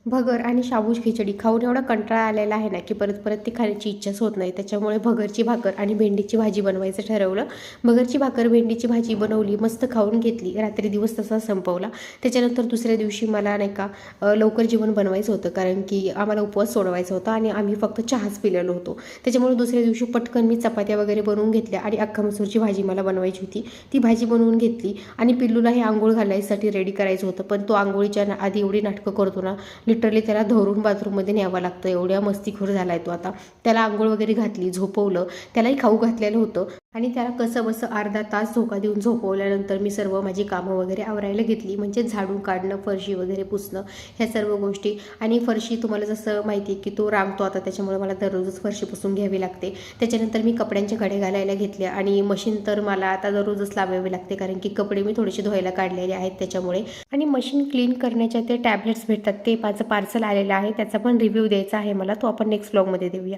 भगर आणि शाबूची खिचडी खाऊन एवढा कंटाळा आलेला आहे ना, की परत परत ती खाण्याची इच्छाच होत नाही. त्याच्यामुळे भगरची भाकर आणि भेंडीची भाजी बनवायचं ठरवलं. भगरची भाकर, भेंडीची भाजी बनवली, मस्त खाऊन घेतली. रात्री दिवस तसा संपवला. त्याच्यानंतर दुसऱ्या दिवशी मला नाही का लवकर जेवण बनवायचं होतं, कारण की आम्हाला उपवास सोडवायचा होता आणि आम्ही फक्त चहाच पिलेलो होतो. त्याच्यामुळे दुसऱ्या दिवशी पटकन मी चपात्या वगैरे बनवून घेतल्या आणि अख्खा मसूरची भाजी मला बनवायची होती. ती भाजी बनवून घेतली आणि पिल्लूलाही आंघोळ घालायसाठी रेडी करायचं होतं. पण तो आंघोळीच्या आधी एवढी नाटकं करतो ना, लिटरली त्याला धरून बाथरूममध्ये न्यावं लागतं, एवढ्या मस्तीखोर झाला आहे तो आता. त्याला आंघोळ वगैरे घातली, झोपवलं, त्यालाही खाऊ घातलेलं होतं आणि त्याला कसं बसं अर्धा तास झोका देऊन झोपवल्यानंतर मी सर्व माझी कामं वगैरे आवरायला घेतली. म्हणजे झाडून काढणं, फरशी वगैरे पुसणं, ह्या सर्व गोष्टी. आणि फरशी तुम्हाला जसं माहिती आहे की तो रांगतो आता, त्याच्यामुळे मला दररोजच फरशी पुसून घ्यावी लागते. त्याच्यानंतर मी कपड्यांचे घडे घालायला घेतले आणि मशीन तर मला आता दररोजच लावावी लागते, कारण की कपडे मी थोडेसे धुवायला काढलेले आहेत त्याच्यामुळे. आणि मशीन क्लीन करण्याच्या ते टॅबलेट्स भेटतात, ते माझं पार्सल आलेलं आहे, त्याचा पण रिव्ह्यू द्यायचा आहे मला, तो आपण नेक्स्ट व्लॉगमध्ये देऊया.